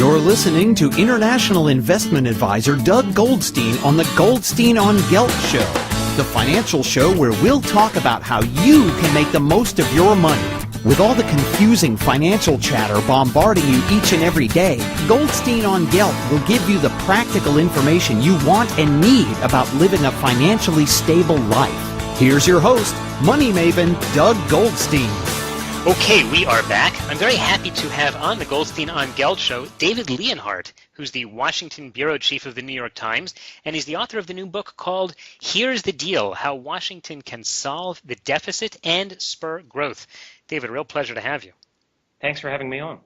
You're listening to international investment advisor Doug Goldstein on the Goldstein on Gelt show, the financial show where we'll talk about how you can make the most of your money. With all the confusing financial chatter bombarding you each and every day, Goldstein on Gelt will give you the practical information you want and need about living a financially stable life. Here's your host, money maven Doug Goldstein. Okay, we are back. I'm very happy to have on the Goldstein on Gelt show David Leonhardt, who's the Washington bureau chief of the New York Times, and he's the author of the new book called Here's the Deal: How Washington Can Solve the Deficit and Spur Growth. David, real pleasure to have you. Thanks for having me on.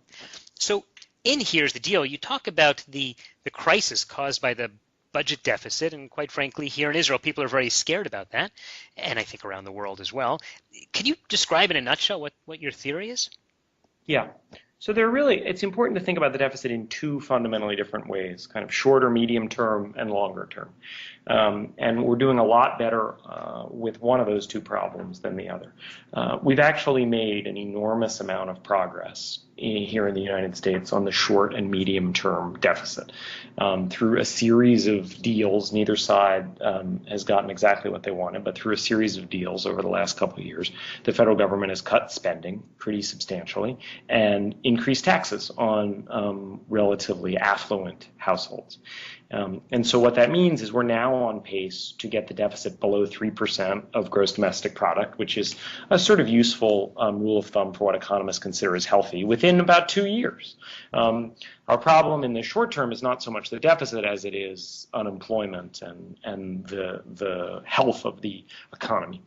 So in Here's the Deal, you talk about the crisis caused by the budget deficit, and quite frankly, here in Israel, people are very scared about that, and I think around the world as well. Can you describe in a nutshell what your theory is? Yeah. So it's important to think about the deficit in two fundamentally different ways, kind of shorter, medium term, and longer term. And we're doing a lot better with one of those two problems than the other. We've actually made an enormous amount of progress here in the United States on the short and medium term deficit through a series of deals. Neither side has gotten exactly what they wanted, but through a series of deals over the last couple of years, the federal government has cut spending pretty substantially and increased taxes on relatively affluent households. And so what that means is we're now on pace to get the deficit below 3% of gross domestic product, which is a sort of useful rule of thumb for what economists consider as healthy, within about 2 years. Our problem in the short term is not so much the deficit as it is unemployment and the health of the economy.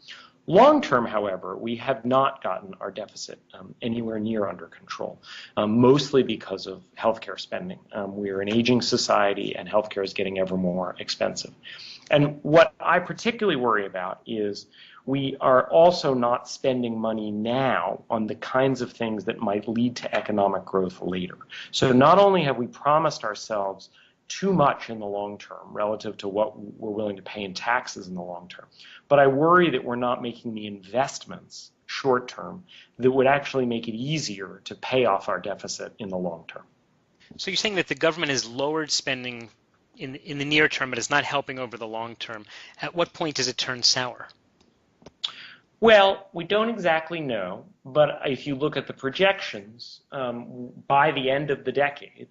Long term, however, we have not gotten our deficit anywhere near under control, mostly because of healthcare spending. We are an aging society, and healthcare is getting ever more expensive. And what I particularly worry about is we are also not spending money now on the kinds of things that might lead to economic growth later. So not only have we promised ourselves too much in the long term relative to what we're willing to pay in taxes in the long term, but I worry that we're not making the investments short term that would actually make it easier to pay off our deficit in the long term. So you're saying that the government has lowered spending in the near term, but is not helping over the long term. At what point does it turn sour? Well, we don't exactly know, but if you look at the projections, by the end of the decade,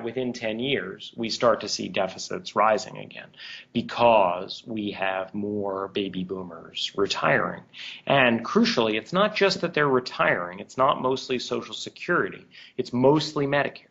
within 10 years, we start to see deficits rising again because we have more baby boomers retiring. And crucially, it's not just that they're retiring. It's not mostly Social Security. It's mostly Medicare.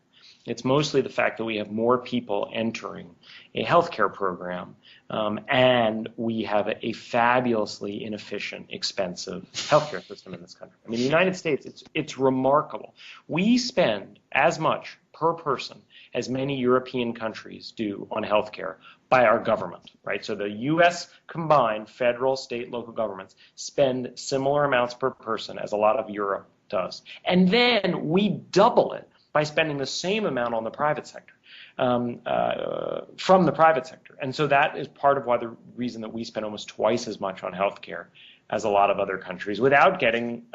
It's mostly the fact that we have more people entering a healthcare program, and we have a fabulously inefficient, expensive healthcare system in this country. I mean, the United States, it's remarkable. We spend as much per person as many European countries do on healthcare by our government, right? So the U.S. combined federal, state, local governments spend similar amounts per person as a lot of Europe does. And then we double it by spending the same amount on the private sector, from the private sector. And so that is part of the reason that we spend almost twice as much on healthcare as a lot of other countries without getting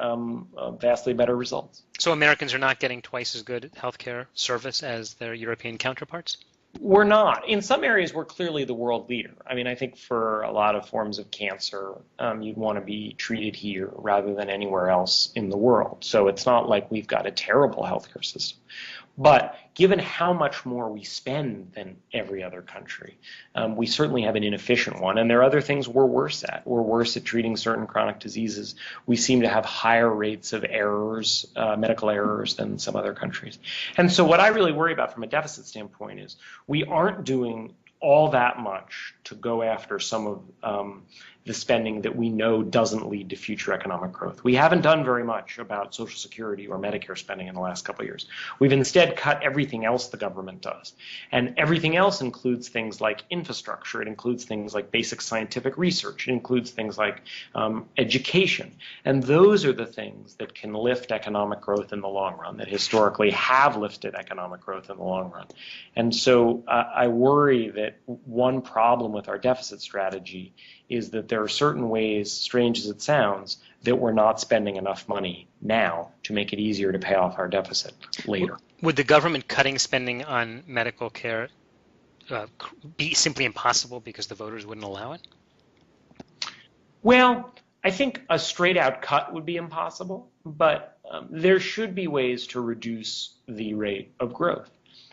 vastly better results. So Americans are not getting twice as good healthcare service as their European counterparts? We're not. In some areas, we're clearly the world leader. I mean, I think for a lot of forms of cancer, you'd want to be treated here rather than anywhere else in the world. So it's not like we've got a terrible healthcare system. But given how much more we spend than every other country, we certainly have an inefficient one. And there are other things we're worse at. We're worse at treating certain chronic diseases. We seem to have higher rates of errors, medical errors, than some other countries. And so what I really worry about from a deficit standpoint is we aren't doing all that much to go after some of the spending that we know doesn't lead to future economic growth. We haven't done very much about Social Security or Medicare spending in the last couple of years. We've instead cut everything else the government does. And everything else includes things like infrastructure. It includes things like basic scientific research. It includes things like education. And those are the things that can lift economic growth in the long run, that historically have lifted economic growth in the long run. And so I worry that one problem with our deficit strategy is that there are certain ways, strange as it sounds, that we're not spending enough money now to make it easier to pay off our deficit later. Would the government cutting spending on medical care be simply impossible because the voters wouldn't allow it? Well, I think a straight-out cut would be impossible, but there should be ways to reduce the rate of growth.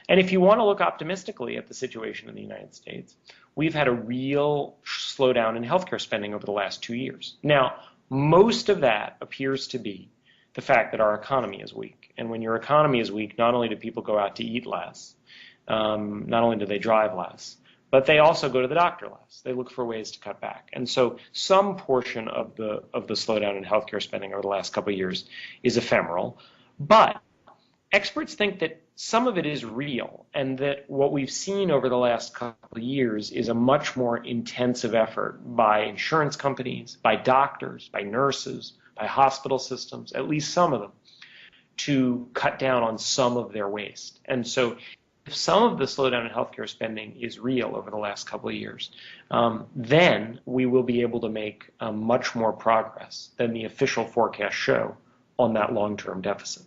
And if you want to look optimistically at the situation in the United States, we've had a real slowdown in healthcare spending over the last 2 years. Now, most of that appears to be the fact that our economy is weak. And when your economy is weak, not only do people go out to eat less, not only do they drive less, but they also go to the doctor less. They look for ways to cut back. And so some portion of the slowdown in healthcare spending over the last couple of years is ephemeral. But experts think that some of it is real, and that what we've seen over the last couple of years is a much more intensive effort by insurance companies, by doctors, by nurses, by hospital systems, at least some of them, to cut down on some of their waste. And so if some of the slowdown in healthcare spending is real over the last couple of years, then we will be able to make much more progress than the official forecasts show on that long-term deficit.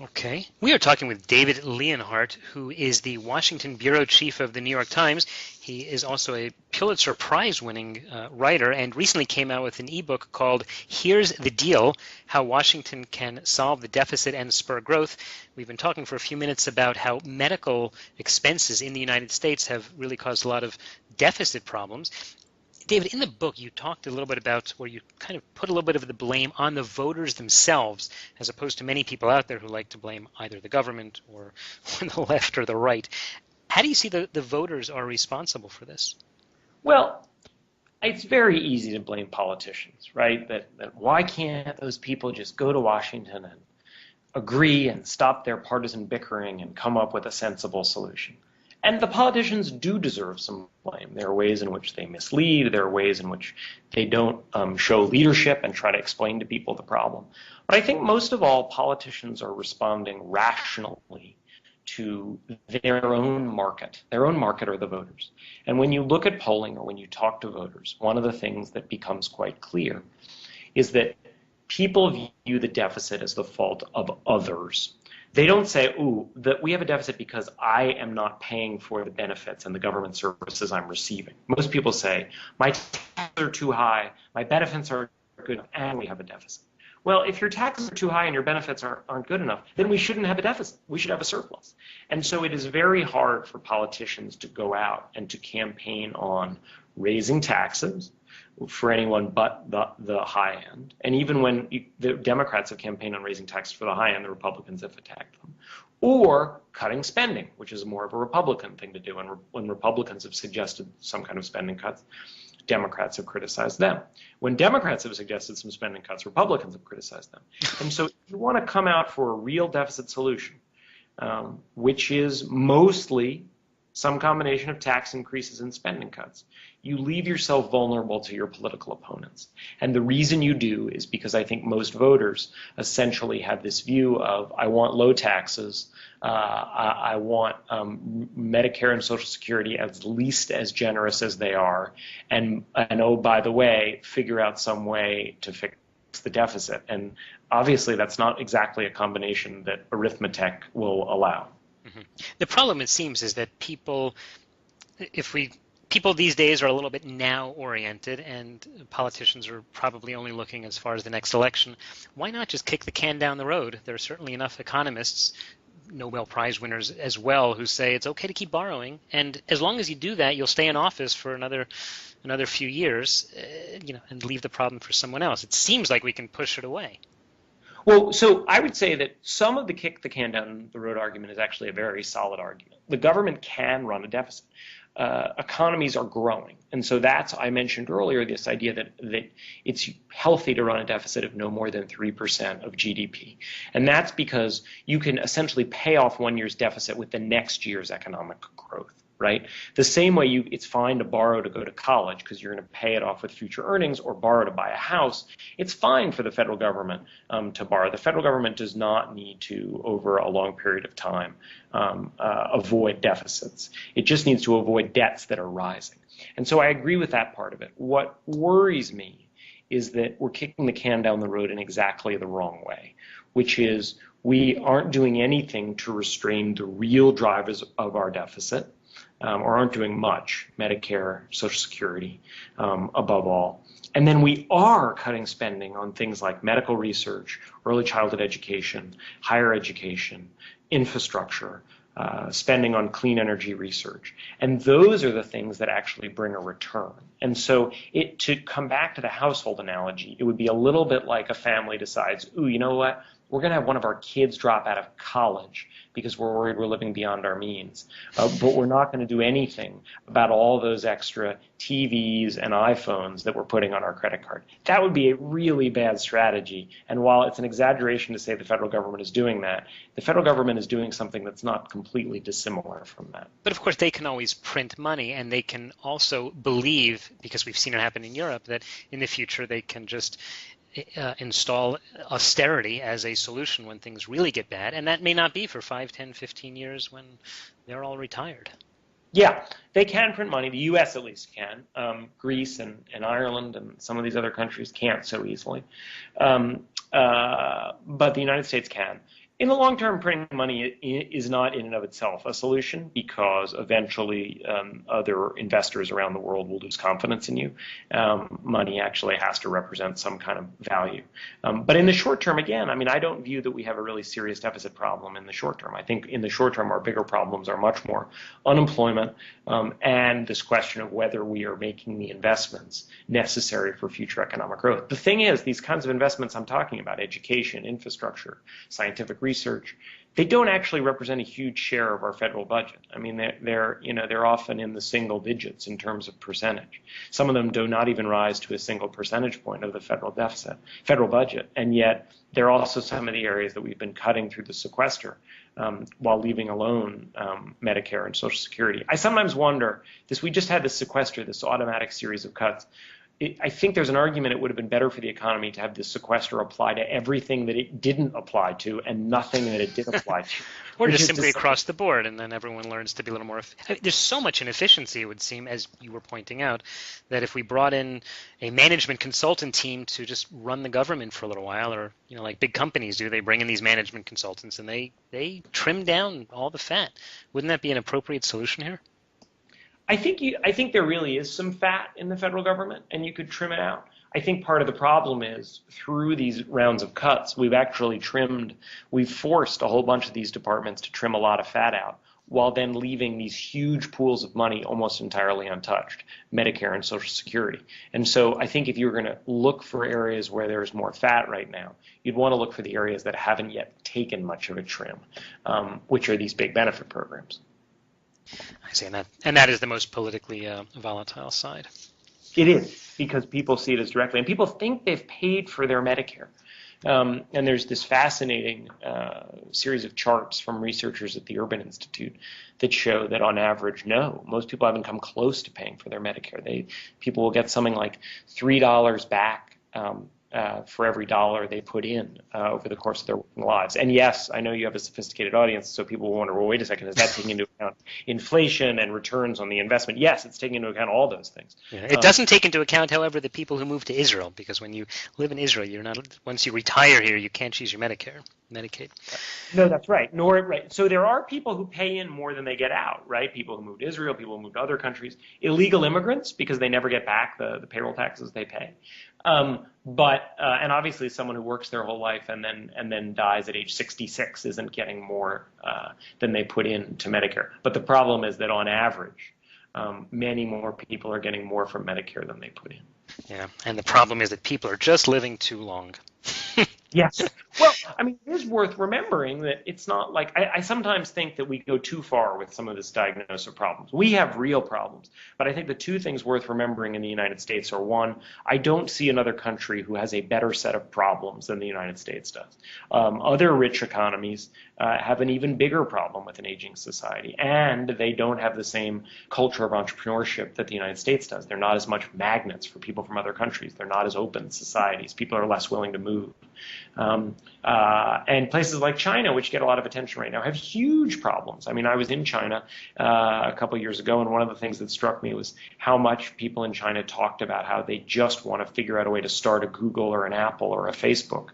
Okay. We are talking with David Leonhardt, who is the Washington bureau chief of the New York Times. He is also a Pulitzer Prize winning writer and recently came out with an ebook called Here's the Deal, How Washington Can Solve the Deficit and Spur Growth. We've been talking for a few minutes about how medical expenses in the United States have really caused a lot of deficit problems. David, in the book, you talked a little bit about where you kind of put a little bit of the blame on the voters themselves, as opposed to many people out there who like to blame either the government or the left or the right. How do you see the voters are responsible for this? Well, it's very easy to blame politicians, right? That why can't those people just go to Washington and agree and stop their partisan bickering and come up with a sensible solution? And the politicians do deserve some blame. There are ways in which they mislead. There are ways in which they don't show leadership and try to explain to people the problem. But I think most of all, politicians are responding rationally to their own market. Their own market are the voters. And when you look at polling or when you talk to voters, one of the things that becomes quite clear is that people view the deficit as the fault of others. They don't say, ooh, that we have a deficit because I am not paying for the benefits and the government services I'm receiving. Most people say, my taxes are too high, my benefits are good, and we have a deficit. Well, if your taxes are too high and your benefits aren't good enough, then we shouldn't have a deficit. We should have a surplus. And so it is very hard for politicians to go out and to campaign on raising taxes for anyone but the high end. And even when the Democrats have campaigned on raising taxes for the high end, the Republicans have attacked them. Or cutting spending, which is more of a Republican thing to do. And when Republicans have suggested some kind of spending cuts, Democrats have criticized them. When Democrats have suggested some spending cuts, Republicans have criticized them. And so if you want to come out for a real deficit solution, which is mostly some combination of tax increases and spending cuts, you leave yourself vulnerable to your political opponents. And the reason you do is because I think most voters essentially have this view of, I want low taxes, I want Medicare and Social Security at least as generous as they are, and oh, by the way, figure out some way to fix the deficit. And obviously that's not exactly a combination that arithmetic will allow. Mm-hmm. The problem, it seems, is that people these days are a little bit now-oriented, and politicians are probably only looking as far as the next election. Why not just kick the can down the road? There are certainly enough economists, Nobel Prize winners as well, who say it's okay to keep borrowing, and as long as you do that, you'll stay in office for another few years, and leave the problem for someone else. It seems like we can push it away. Well, so I would say that some of the kick the can down the road argument is actually a very solid argument. The government can run a deficit. Economies are growing. And so I mentioned earlier, this idea that it's healthy to run a deficit of no more than 3% of GDP. And that's because you can essentially pay off one year's deficit with the next year's economic growth. Right? The same way it's fine to borrow to go to college because you're going to pay it off with future earnings, or borrow to buy a house. It's fine for the federal government to borrow. The federal government does not need to, over a long period of time, avoid deficits. It just needs to avoid debts that are rising. And so I agree with that part of it. What worries me is that we're kicking the can down the road in exactly the wrong way, which is we aren't doing anything to restrain the real drivers of our deficit, or aren't doing much, Medicare, Social Security, above all. And then we are cutting spending on things like medical research, early childhood education, higher education, infrastructure, spending on clean energy research. And those are the things that actually bring a return. And so to come back to the household analogy, it would be a little bit like a family decides, ooh, you know what? We're going to have one of our kids drop out of college because we're worried we're living beyond our means. But we're not going to do anything about all those extra TVs and iPhones that we're putting on our credit card. That would be a really bad strategy. And while it's an exaggeration to say the federal government is doing that, the federal government is doing something that's not completely dissimilar from that. But of course, they can always print money, and they can also believe, because we've seen it happen in Europe, that in the future they can just install austerity as a solution when things really get bad, and that may not be for 5, 10, 15 years when they're all retired. Yeah, they can print money. The U.S. at least can. Greece and Ireland and some of these other countries can't so easily. But the United States can. In the long term, printing money is not in and of itself a solution, because eventually other investors around the world will lose confidence in you. Money actually has to represent some kind of value. But in the short term, again, I mean, I don't view that we have a really serious deficit problem in the short term. I think in the short term, our bigger problems are much more unemployment and this question of whether we are making the investments necessary for future economic growth. The thing is, these kinds of investments I'm talking about, education, infrastructure, scientific research, they don't actually represent a huge share of our federal budget. I mean, they're often in the single digits in terms of percentage. Some of them do not even rise to a single percentage point of the federal budget, and yet they're also some of the areas that we've been cutting through the sequester, while leaving alone Medicare and Social Security. I sometimes wonder, we just had this sequester, this automatic series of cuts. I think there's an argument it would have been better for the economy to have this sequester apply to everything that it didn't apply to and nothing that it did apply to. Or just simply across the board, and then everyone learns to be a little more. There's so much inefficiency, it would seem, as you were pointing out, that if we brought in a management consultant team to just run the government for a little while, or like big companies do, they bring in these management consultants and they trim down all the fat. Wouldn't that be an appropriate solution here? I think there really is some fat in the federal government, and you could trim it out. I think part of the problem is through these rounds of cuts, we've forced a whole bunch of these departments to trim a lot of fat out, while then leaving these huge pools of money almost entirely untouched, Medicare and Social Security. And so I think if you're going to look for areas where there's more fat right now, you'd want to look for the areas that haven't yet taken much of a trim, which are these big benefit programs. I see, and that is the most politically volatile side. It is, because people see it as directly, and people think they've paid for their Medicare. And there's this fascinating series of charts from researchers at the Urban Institute that show that on average, no, most people haven't come close to paying for their Medicare. People will get something like $3 back for every dollar they put in over the course of their working lives. And yes, I know you have a sophisticated audience, so people will wonder, well, wait a second, is that taking into account inflation and returns on the investment? Yes, it's taking into account all those things. Yeah. It doesn't take into account, however, the people who move to Israel, because when you live in Israel, you're not. Once you retire here, you can't choose your Medicaid. No, that's right. Right. So there are people who pay in more than they get out, right? People who move to Israel, people who move to other countries, illegal immigrants, because they never get back the payroll taxes they pay. And obviously someone who works their whole life and then dies at age 66 isn't getting more than they put into Medicare. But the problem is that on average, many more people are getting more from Medicare than they put in. Yeah, and the problem is that people are just living too long. Yes. Well, I mean, it is worth remembering that it's not like I sometimes think that we go too far with some of this diagnosis of problems. We have real problems, but I think the two things worth remembering in the United States are, one, I don't see another country who has a better set of problems than the United States does. Other rich economies have an even bigger problem with an aging society, and they don't have the same culture of entrepreneurship that the United States does. They're not as much magnets for people from other countries. They're not as open societies. People are less willing to move. And places like China, which get a lot of attention right now, have huge problems. I mean, I was in China a couple of years ago, and one of the things that struck me was how much people in China talked about how they just want to figure out a way to start a Google or an Apple or a Facebook,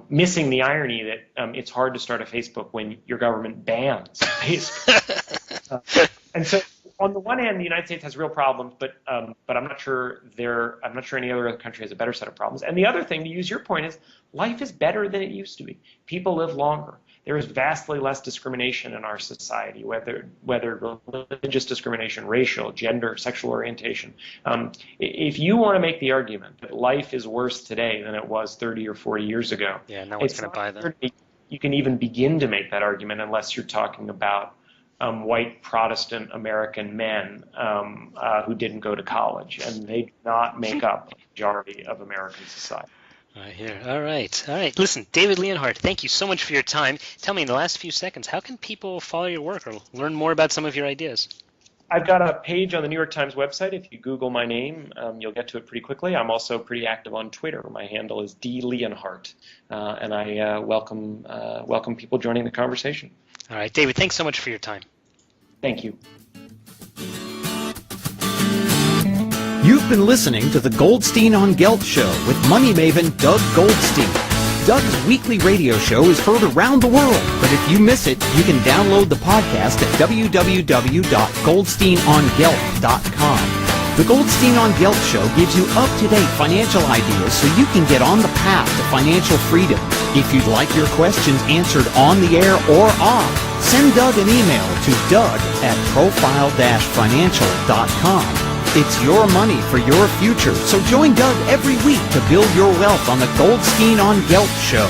missing the irony that it's hard to start a Facebook when your government bans Facebook. And so, on the one hand, the United States has real problems, but I'm not sure any other country has a better set of problems. And the other thing, to use your point, is life is better than it used to be. People live longer. There is vastly less discrimination in our society, whether religious discrimination, racial, gender, sexual orientation. If you want to make the argument that life is worse today than it was 30 or 40 years ago, yeah, no one's going to buy that. You can even begin to make that argument unless you're talking about white Protestant American men who didn't go to college, and they do not make up the majority of American society. I hear. All right. Listen, David Leonhardt, thank you so much for your time. Tell me in the last few seconds, how can people follow your work or learn more about some of your ideas? I've got a page on the New York Times website. If you Google my name, you'll get to it pretty quickly. I'm also pretty active on Twitter. My handle is dleonhardt, and I welcome people joining the conversation. All right, David, thanks so much for your time. Thank you. You've been listening to the Goldstein on Gelt show with money maven Doug Goldstein. Doug's weekly radio show is heard around the world, but if you miss it, you can download the podcast at www.goldsteinongelt.com. The Goldstein on Gelt show gives you up-to-date financial ideas so you can get on the path to financial freedom. If you'd like your questions answered on the air or off, send Doug an email to doug@profile-financial.com. It's your money for your future, so join Doug every week to build your wealth on the Goldstein on Gelt show.